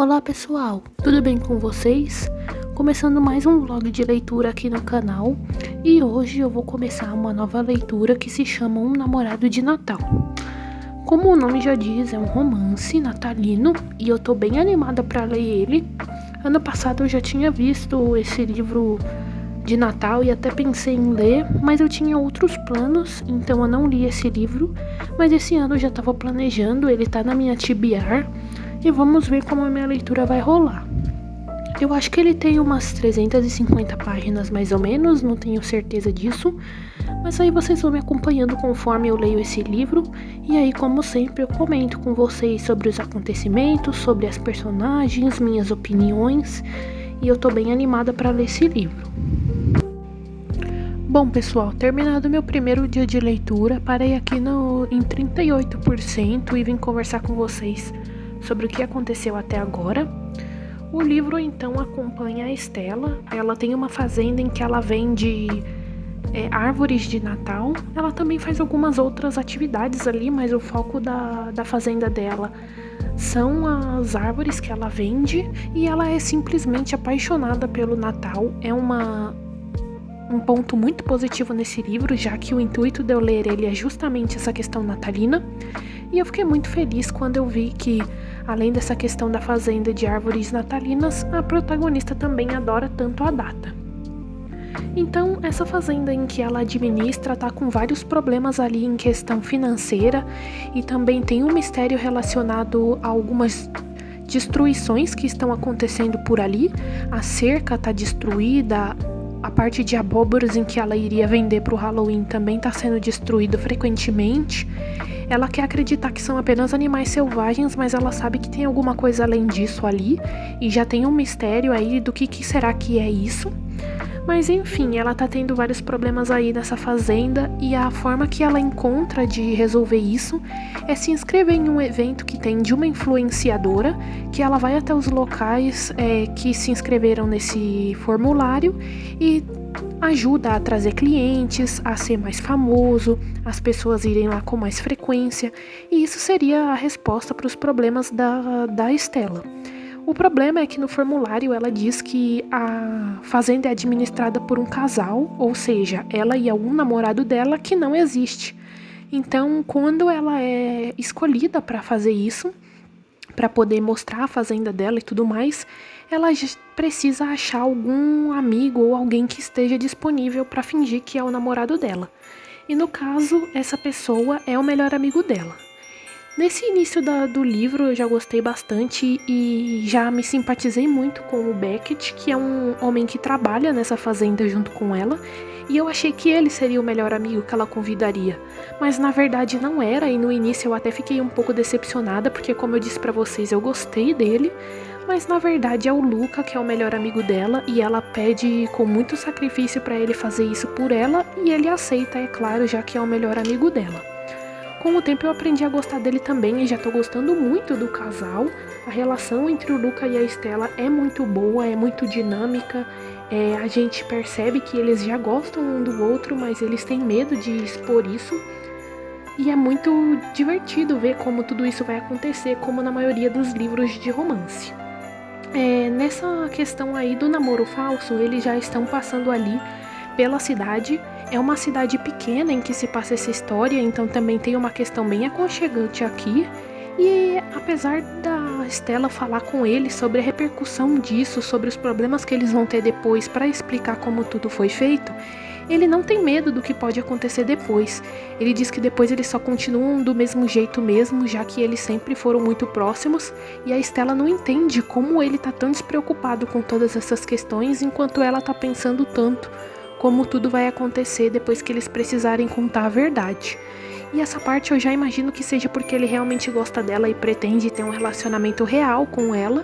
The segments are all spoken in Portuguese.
Olá pessoal, tudo bem com vocês? Começando mais um vlog de leitura aqui no canal e hoje eu vou começar uma nova leitura que se chama Um Namorado de Natal. Como o nome já diz, é um romance natalino e eu tô bem animada para ler ele. Ano passado eu já tinha visto esse livro de Natal e até pensei em ler, mas eu tinha outros planos, então eu não li esse livro, mas esse ano eu já estava planejando, ele tá na minha TBR. E vamos ver como a minha leitura vai rolar. Eu acho que ele tem umas 350 páginas mais ou menos, não tenho certeza disso. Mas aí vocês vão me acompanhando conforme eu leio esse livro. E aí, como sempre, eu comento com vocês sobre os acontecimentos, sobre as personagens, minhas opiniões. E eu tô bem animada para ler esse livro. Bom pessoal, terminado meu primeiro dia de leitura, parei aqui em 38% e vim conversar com vocês sobre o que aconteceu até agora. O livro então acompanha a Estela. Ela tem uma fazenda em que ela vende árvores de Natal. Ela também faz algumas outras atividades ali, mas o foco da fazenda dela são as árvores que ela vende. E ela é simplesmente apaixonada pelo Natal. É um ponto muito positivo nesse livro, já que o intuito de eu ler ele é justamente essa questão natalina. E eu fiquei muito feliz quando eu vi que, além dessa questão da fazenda de árvores natalinas, a protagonista também adora tanto a data. Então, essa fazenda em que ela administra tá com vários problemas ali em questão financeira e também tem um mistério relacionado a algumas destruições que estão acontecendo por ali. A cerca tá destruída, a parte de abóboras em que ela iria vender para o Halloween também tá sendo destruída frequentemente. Ela quer acreditar que são apenas animais selvagens, mas ela sabe que tem alguma coisa além disso ali, e já tem um mistério aí do que será que é isso. Mas enfim, ela tá tendo vários problemas aí nessa fazenda, e a forma que ela encontra de resolver isso é se inscrever em um evento que tem de uma influenciadora, que ela vai até os locais que se inscreveram nesse formulário e ajuda a trazer clientes, a ser mais famoso, as pessoas irem lá com mais frequência, e isso seria a resposta para os problemas da Estela. O problema é que no formulário ela diz que a fazenda é administrada por um casal, ou seja, ela e algum namorado dela que não existe. Então, quando ela é escolhida para fazer isso, para poder mostrar a fazenda dela e tudo mais, ela precisa achar algum amigo ou alguém que esteja disponível para fingir que é o namorado dela. E no caso, essa pessoa é o melhor amigo dela. Nesse início do livro eu já gostei bastante e já me simpatizei muito com o Beckett, que é um homem que trabalha nessa fazenda junto com ela, e eu achei que ele seria o melhor amigo que ela convidaria, mas na verdade não era, e no início eu até fiquei um pouco decepcionada, porque como eu disse pra vocês, eu gostei dele, mas na verdade é o Luca que é o melhor amigo dela, e ela pede com muito sacrifício pra ele fazer isso por ela, e ele aceita, é claro, já que é o melhor amigo dela. Com o tempo eu aprendi a gostar dele também e já tô gostando muito do casal. A relação entre o Luca e a Estela é muito boa, é muito dinâmica. A gente percebe que eles já gostam um do outro, mas eles têm medo de expor isso. E é muito divertido ver como tudo isso vai acontecer, como na maioria dos livros de romance. Nessa questão aí do namoro falso, eles já estão passando ali pela cidade. É uma cidade pequena em que se passa essa história, então também tem uma questão bem aconchegante aqui. E apesar da Estela falar com ele sobre a repercussão disso, sobre os problemas que eles vão ter depois para explicar como tudo foi feito, ele não tem medo do que pode acontecer depois. Ele diz que depois eles só continuam do mesmo jeito mesmo, já que eles sempre foram muito próximos, e a Estela não entende como ele tá tão despreocupado com todas essas questões, enquanto ela tá pensando tanto como tudo vai acontecer depois que eles precisarem contar a verdade. E essa parte eu já imagino que seja porque ele realmente gosta dela e pretende ter um relacionamento real com ela,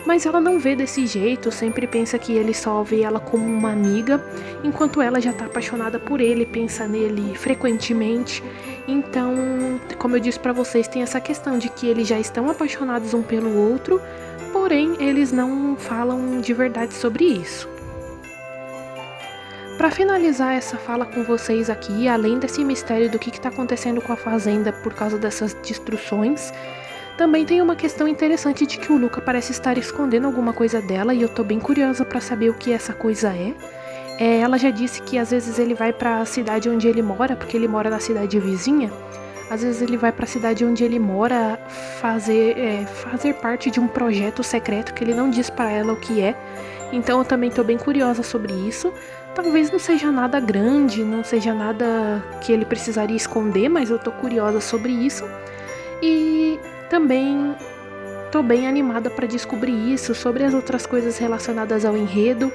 mas ela não vê desse jeito, sempre pensa que ele só vê ela como uma amiga, enquanto ela já tá apaixonada por ele, pensa nele frequentemente. Então, como eu disse pra vocês, tem essa questão de que eles já estão apaixonados um pelo outro, porém eles não falam de verdade sobre isso. Para finalizar essa fala com vocês aqui, além desse mistério do que está acontecendo com a fazenda por causa dessas destruições, Também tem uma questão interessante de que o Luca parece estar escondendo alguma coisa dela e eu tô bem curiosa pra saber o que essa coisa é. Ela já disse que às vezes ele vai pra cidade onde ele mora, porque ele mora na cidade vizinha. Às vezes ele vai pra cidade onde ele mora fazer parte de um projeto secreto que ele não diz pra ela o que é. Então eu também tô bem curiosa sobre isso. Talvez não seja nada grande, não seja nada que ele precisaria esconder, mas eu tô curiosa sobre isso. E também tô bem animada para descobrir isso, sobre as outras coisas relacionadas ao enredo.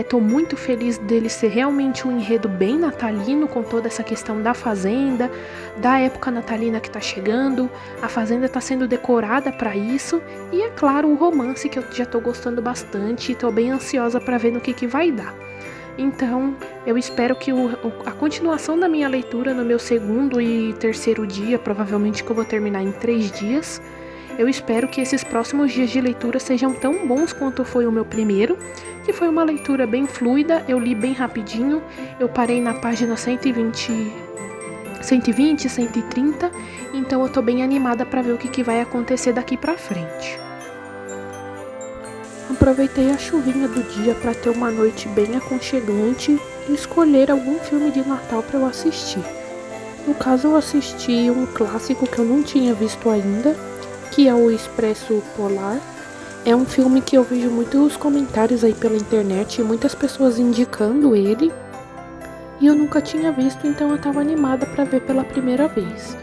Tô muito feliz dele ser realmente um enredo bem natalino, com toda essa questão da fazenda, da época natalina que tá chegando. A fazenda tá sendo decorada para isso. E é claro, o romance que eu já tô gostando bastante e tô bem ansiosa para ver no que vai dar. Então, eu espero que a continuação da minha leitura no meu segundo e terceiro dia, provavelmente que eu vou terminar em 3 dias, eu espero que esses próximos dias de leitura sejam tão bons quanto foi o meu primeiro, que foi uma leitura bem fluida, eu li bem rapidinho, eu parei na página 120, 130, então eu tô bem animada para ver o que vai acontecer daqui pra frente. Aproveitei a chuvinha do dia para ter uma noite bem aconchegante e escolher algum filme de Natal para eu assistir. No caso, eu assisti um clássico que eu não tinha visto ainda, que é o Expresso Polar. É um filme que eu vejo muitos comentários aí pela internet e muitas pessoas indicando ele, e eu nunca tinha visto, então eu estava animada para ver pela primeira vez.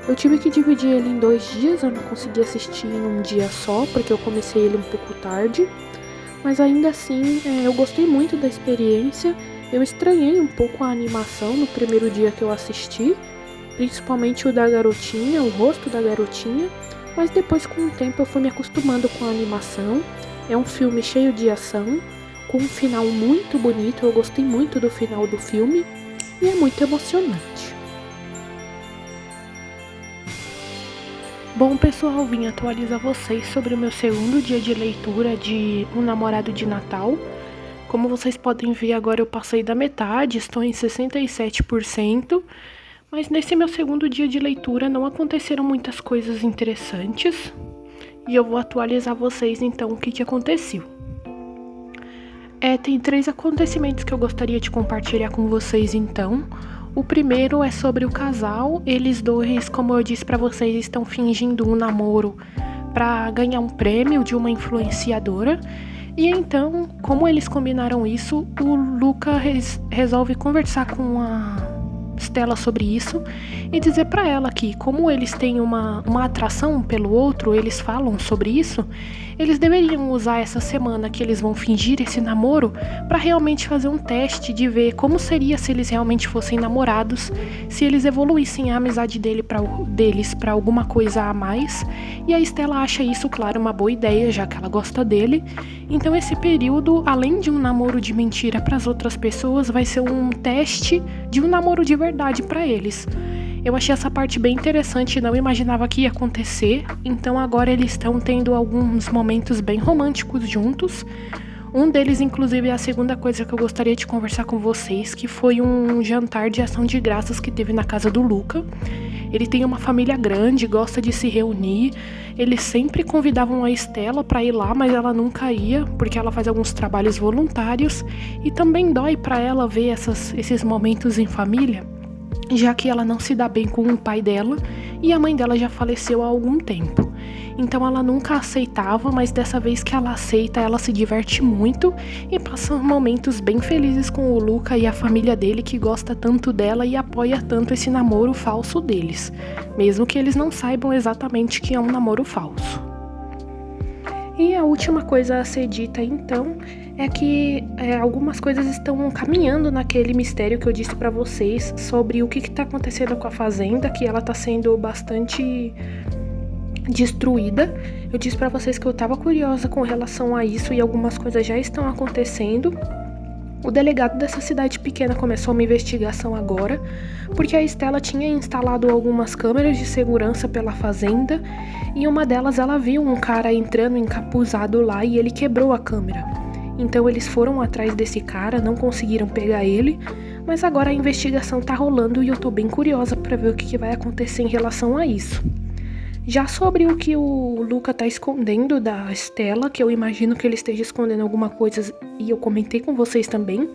Eu tive que dividir ele em 2 dias, eu não consegui assistir em um dia só, porque eu comecei ele um pouco tarde. Mas ainda assim, eu gostei muito da experiência. Eu estranhei um pouco a animação no primeiro dia que eu assisti, principalmente o da garotinha, o rosto da garotinha. Mas depois, com o tempo, eu fui me acostumando com a animação. É um filme cheio de ação, com um final muito bonito, eu gostei muito do final do filme e é muito emocionante. Bom, pessoal, vim atualizar vocês sobre o meu segundo dia de leitura de Um Namorado de Natal. Como vocês podem ver, agora eu passei da metade, estou em 67%, mas nesse meu segundo dia de leitura não aconteceram muitas coisas interessantes, e eu vou atualizar vocês então o que aconteceu. Tem 3 acontecimentos que eu gostaria de compartilhar com vocês então. O primeiro é sobre o casal. Eles dois, como eu disse pra vocês, estão fingindo um namoro pra ganhar um prêmio de uma influenciadora. E então, como eles combinaram isso, o Luca resolve conversar com a Stella sobre isso e dizer pra ela que, como eles têm uma atração um pelo outro, eles falam sobre isso, eles deveriam usar essa semana que eles vão fingir esse namoro pra realmente fazer um teste de ver como seria se eles realmente fossem namorados, se eles evoluíssem a amizade deles pra alguma coisa a mais. E a Stella acha isso, claro, uma boa ideia, já que ela gosta dele. Então esse período, além de um namoro de mentira pras outras pessoas, vai ser um teste de um namoro de verdade pra eles. Eu achei essa parte bem interessante e não imaginava que ia acontecer. Então agora eles estão tendo alguns momentos bem românticos juntos. Um deles, inclusive, é a segunda coisa que eu gostaria de conversar com vocês, que foi um jantar de ação de graças que teve na casa do Luca. Ele tem uma família grande, gosta de se reunir. Eles sempre convidavam a Stella para ir lá, mas ela nunca ia, porque ela faz alguns trabalhos voluntários. E também dói para ela ver esses momentos em família, já que ela não se dá bem com o pai dela e a mãe dela já faleceu há algum tempo. Então ela nunca aceitava, mas dessa vez que ela aceita, ela se diverte muito e passa momentos bem felizes com o Luca e a família dele, que gosta tanto dela e apoia tanto esse namoro falso deles, mesmo que eles não saibam exatamente que é um namoro falso. E a última coisa a ser dita então é que algumas coisas estão caminhando naquele mistério que eu disse pra vocês sobre o que tá acontecendo com a fazenda, que ela tá sendo bastante destruída. Eu disse pra vocês que eu tava curiosa com relação a isso e algumas coisas já estão acontecendo. O delegado dessa cidade pequena começou uma investigação agora, porque a Stella tinha instalado algumas câmeras de segurança pela fazenda, e uma delas ela viu um cara entrando encapuzado lá e ele quebrou a câmera. Então eles foram atrás desse cara, não conseguiram pegar ele, mas agora a investigação tá rolando e eu tô bem curiosa pra ver o que vai acontecer em relação a isso. Já sobre o que o Luca tá escondendo da Stella, que eu imagino que ele esteja escondendo alguma coisa e eu comentei com vocês também,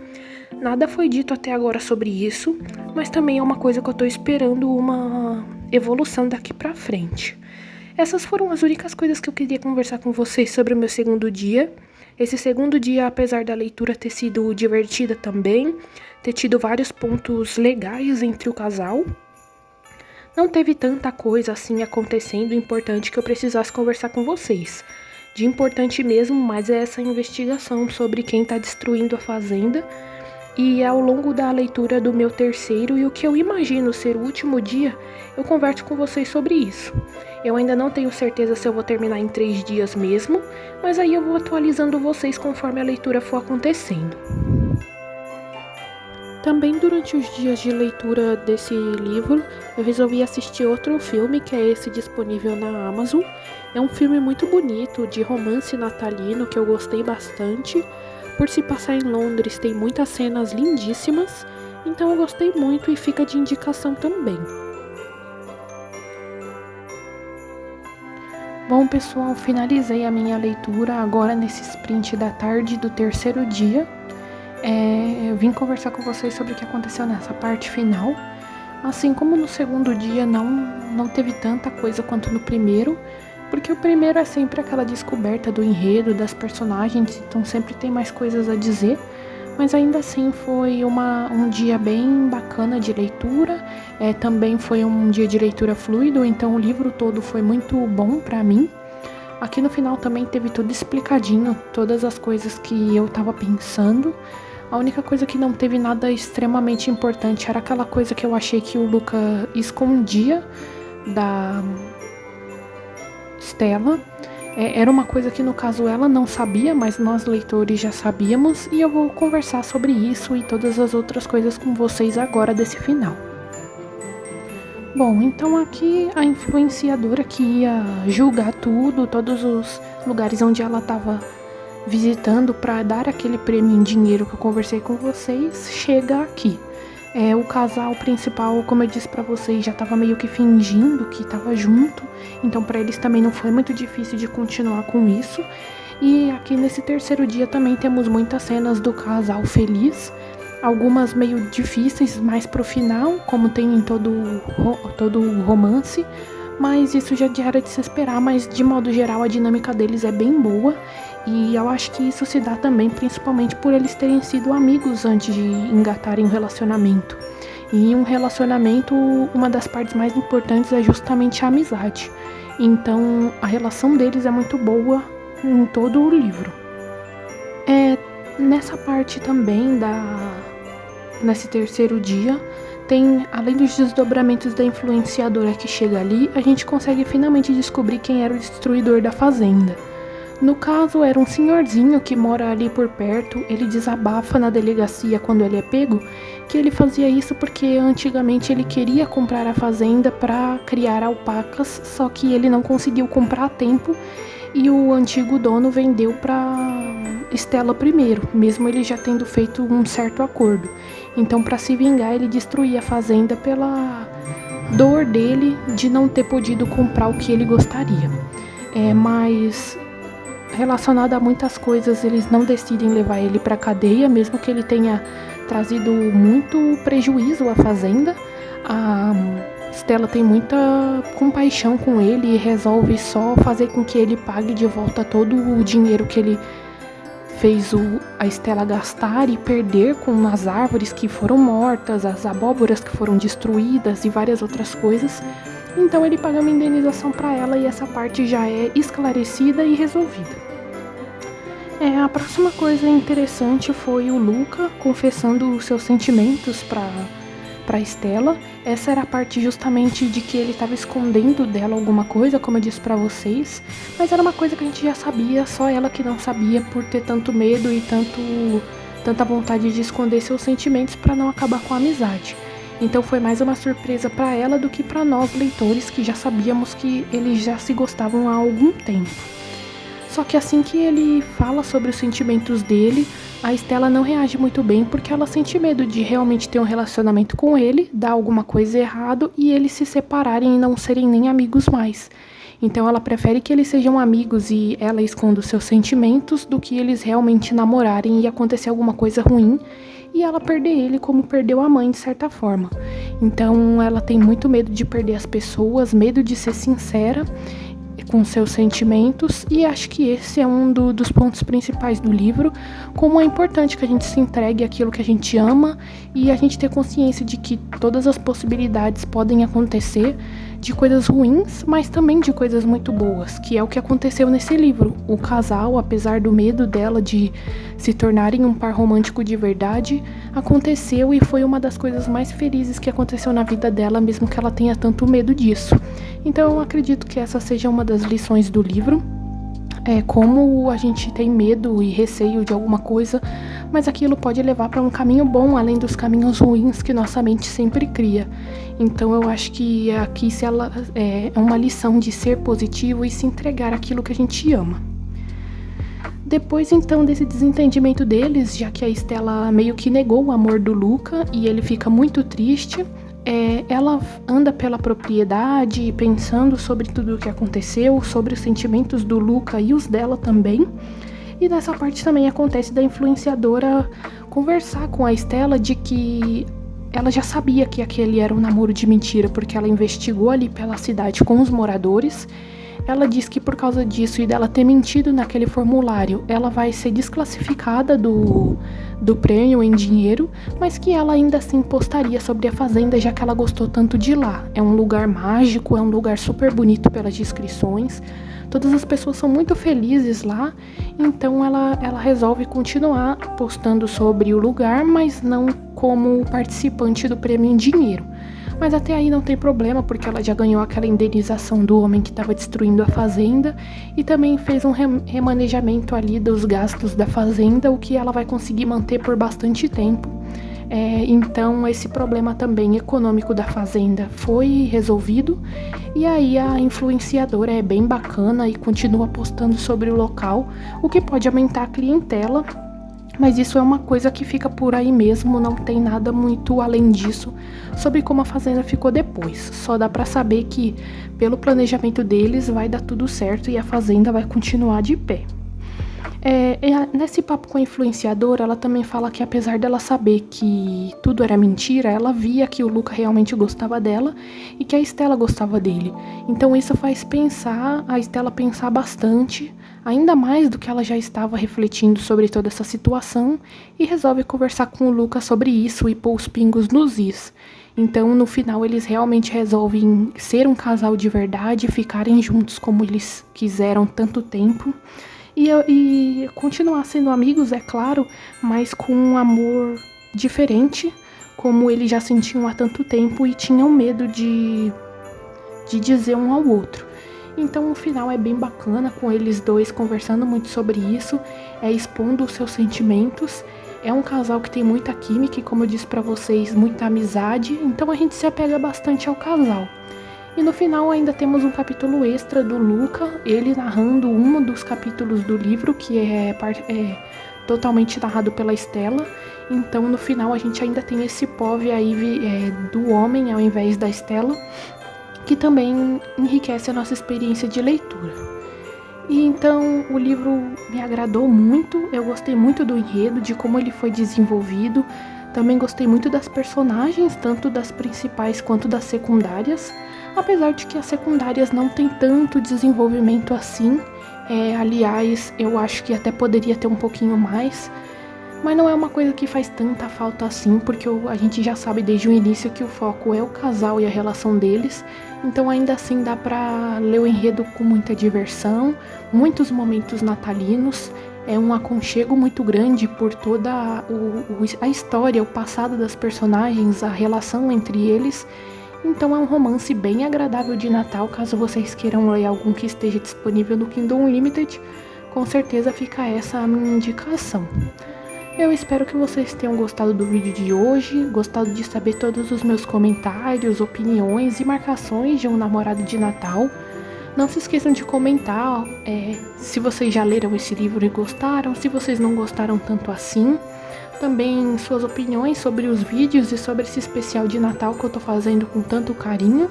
nada foi dito até agora sobre isso, mas também é uma coisa que eu tô esperando uma evolução daqui pra frente. Essas foram as únicas coisas que eu queria conversar com vocês sobre o meu segundo dia. Esse segundo dia, apesar da leitura ter sido divertida também, ter tido vários pontos legais entre o casal, não teve tanta coisa assim acontecendo importante que eu precisasse conversar com vocês. De importante mesmo, mas é essa investigação sobre quem tá destruindo a fazenda. E ao longo da leitura do meu terceiro e o que eu imagino ser o último dia, eu converso com vocês sobre isso. Eu ainda não tenho certeza se eu vou terminar em 3 dias mesmo, mas aí eu vou atualizando vocês conforme a leitura for acontecendo. Também durante os dias de leitura desse livro, eu resolvi assistir outro filme, que é esse disponível na Amazon. É um filme muito bonito, de romance natalino, que eu gostei bastante. Por se passar em Londres, tem muitas cenas lindíssimas, então eu gostei muito e fica de indicação também. Bom, pessoal, finalizei a minha leitura agora nesse sprint da tarde do terceiro dia. Eu vim conversar com vocês sobre o que aconteceu nessa parte final. Assim como no segundo dia não teve tanta coisa quanto no primeiro, porque o primeiro é sempre aquela descoberta do enredo, das personagens, então sempre tem mais coisas a dizer. Mas ainda assim foi um dia bem bacana de leitura, também foi um dia de leitura fluido, então o livro todo foi muito bom pra mim. Aqui no final também teve tudo explicadinho, todas as coisas que eu tava pensando. A única coisa que não teve nada extremamente importante era aquela coisa que eu achei que o Luca escondia da Stella. Era uma coisa que no caso ela não sabia, mas nós leitores já sabíamos, e eu vou conversar sobre isso e todas as outras coisas com vocês agora desse final. Bom, então aqui a influenciadora que ia julgar tudo, todos os lugares onde ela estava visitando para dar aquele prêmio em dinheiro que eu conversei com vocês, chega aqui. O casal principal, como eu disse pra vocês, já tava meio que fingindo que tava junto, então pra eles também não foi muito difícil de continuar com isso. E aqui nesse terceiro dia também temos muitas cenas do casal feliz, algumas meio difíceis mais pro final, como tem em todo romance, mas isso já era de se esperar, mas de modo geral a dinâmica deles é bem boa. E eu acho que isso se dá também principalmente por eles terem sido amigos antes de engatarem um relacionamento. E em um relacionamento, uma das partes mais importantes é justamente a amizade. Então, a relação deles é muito boa em todo o livro. Nessa parte também, nesse terceiro dia, tem, além dos desdobramentos da influenciadora que chega ali, a gente consegue finalmente descobrir quem era o destruidor da fazenda. No caso, era um senhorzinho que mora ali por perto. Ele desabafa na delegacia quando ele é pego que ele fazia isso porque antigamente ele queria comprar a fazenda para criar alpacas, só que ele não conseguiu comprar a tempo e o antigo dono vendeu para Stella primeiro, mesmo ele já tendo feito um certo acordo. Então, para se vingar, ele destruía a fazenda pela dor dele de não ter podido comprar o que ele gostaria. Mas relacionado a muitas coisas, eles não decidem levar ele para cadeia, mesmo que ele tenha trazido muito prejuízo à fazenda. A Stella tem muita compaixão com ele e resolve só fazer com que ele pague de volta todo o dinheiro que ele fez a Stella gastar e perder com as árvores que foram mortas, as abóboras que foram destruídas e várias outras coisas. Então ele paga uma indenização para ela e essa parte já é esclarecida e resolvida. A próxima coisa interessante foi o Luca confessando os seus sentimentos para Stella. Essa era a parte justamente de que ele estava escondendo dela alguma coisa, como eu disse para vocês. Mas era uma coisa que a gente já sabia, só ela que não sabia por ter tanto medo e tanta vontade de esconder seus sentimentos para não acabar com a amizade. Então foi mais uma surpresa para ela do que para nós leitores, que já sabíamos que eles já se gostavam há algum tempo. Só que assim que ele fala sobre os sentimentos dele, a Stella não reage muito bem porque ela sente medo de realmente ter um relacionamento com ele, dar alguma coisa errado e eles se separarem e não serem nem amigos mais. Então ela prefere que eles sejam amigos e ela esconda os seus sentimentos do que eles realmente namorarem e acontecer alguma coisa ruim e ela perder ele como perdeu a mãe de certa forma. Então ela tem muito medo de perder as pessoas, medo de ser sincera com seus sentimentos, e acho que esse é um dos pontos principais do livro, como é importante que a gente se entregue àquilo que a gente ama e a gente ter consciência de que todas as possibilidades podem acontecer, de coisas ruins, mas também de coisas muito boas, que é o que aconteceu nesse livro. O casal, apesar do medo dela de se tornarem um par romântico de verdade, aconteceu e foi uma das coisas mais felizes que aconteceu na vida dela, mesmo que ela tenha tanto medo disso. Então eu acredito que essa seja uma das lições do livro. Como a gente tem medo e receio de alguma coisa, mas aquilo pode levar para um caminho bom, além dos caminhos ruins que nossa mente sempre cria. Então eu acho que aqui ela é uma lição de ser positivo e se entregar àquilo que a gente ama. Depois então desse desentendimento deles, já que a Stella meio que negou o amor do Luca e ele fica muito triste, ela anda pela propriedade pensando sobre tudo o que aconteceu, sobre os sentimentos do Luca e os dela também. E nessa parte também acontece da influenciadora conversar com a Stella de que ela já sabia que aquele era um namoro de mentira, porque ela investigou ali pela cidade com os moradores. Ela diz que por causa disso e dela ter mentido naquele formulário, ela vai ser desclassificada do prêmio em dinheiro, mas que ela ainda assim postaria sobre a fazenda, já que ela gostou tanto de lá. É um lugar mágico, é um lugar super bonito pelas descrições. Todas as pessoas são muito felizes lá, então ela resolve continuar postando sobre o lugar, mas não como participante do prêmio em dinheiro. Mas até aí não tem problema, porque ela já ganhou aquela indenização do homem que estava destruindo a fazenda e também fez um remanejamento ali dos gastos da fazenda, o que ela vai conseguir manter por bastante tempo. Então esse problema também econômico da fazenda foi resolvido, e aí a influenciadora é bem bacana e continua postando sobre o local, o que pode aumentar a clientela. Mas isso é uma coisa que fica por aí mesmo, não tem nada muito além disso sobre como a fazenda ficou depois. Só dá pra saber que, pelo planejamento deles, vai dar tudo certo e a fazenda vai continuar de pé. Nesse papo com a influenciadora, ela também fala que apesar dela saber que tudo era mentira, ela via que o Luca realmente gostava dela e que a Stella gostava dele. Então isso faz a Stella pensar bastante, ainda mais do que ela já estava refletindo sobre toda essa situação, e resolve conversar com o Luca sobre isso e pôr os pingos nos is. Então, no final, eles realmente resolvem ser um casal de verdade, ficarem juntos como eles quiseram tanto tempo, e continuar sendo amigos, é claro, mas com um amor diferente, como eles já sentiam há tanto tempo e tinham medo de dizer um ao outro. Então o final é bem bacana, com eles dois conversando muito sobre isso, expondo os seus sentimentos. É um casal que tem muita química e, como eu disse pra vocês, muita amizade, então a gente se apega bastante ao casal. E no final ainda temos um capítulo extra do Luca, ele narrando um dos capítulos do livro, que é totalmente narrado pela Stella. Então no final a gente ainda tem esse POV aí do homem ao invés da Stella, que também enriquece a nossa experiência de leitura. E então o livro me agradou muito, eu gostei muito do enredo, de como ele foi desenvolvido, também gostei muito das personagens, tanto das principais quanto das secundárias, apesar de que as secundárias não tem tanto desenvolvimento assim, aliás, eu acho que até poderia ter um pouquinho mais, mas não é uma coisa que faz tanta falta assim, porque a gente já sabe desde o início que o foco é o casal e a relação deles, então ainda assim dá pra ler o enredo com muita diversão, muitos momentos natalinos, é um aconchego muito grande por toda a história, o passado das personagens, a relação entre eles. Então é um romance bem agradável de Natal, caso vocês queiram ler algum que esteja disponível no Kindle Unlimited, com certeza fica essa a minha indicação. Eu espero que vocês tenham gostado do vídeo de hoje, gostado de saber todos os meus comentários, opiniões e marcações de Um Namorado de Natal. Não se esqueçam de comentar se vocês já leram esse livro e gostaram, se vocês não gostaram tanto assim. Também suas opiniões sobre os vídeos e sobre esse especial de Natal que eu tô fazendo com tanto carinho.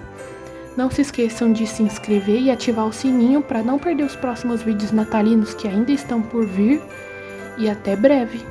Não se esqueçam de se inscrever e ativar o sininho para não perder os próximos vídeos natalinos que ainda estão por vir. E até breve!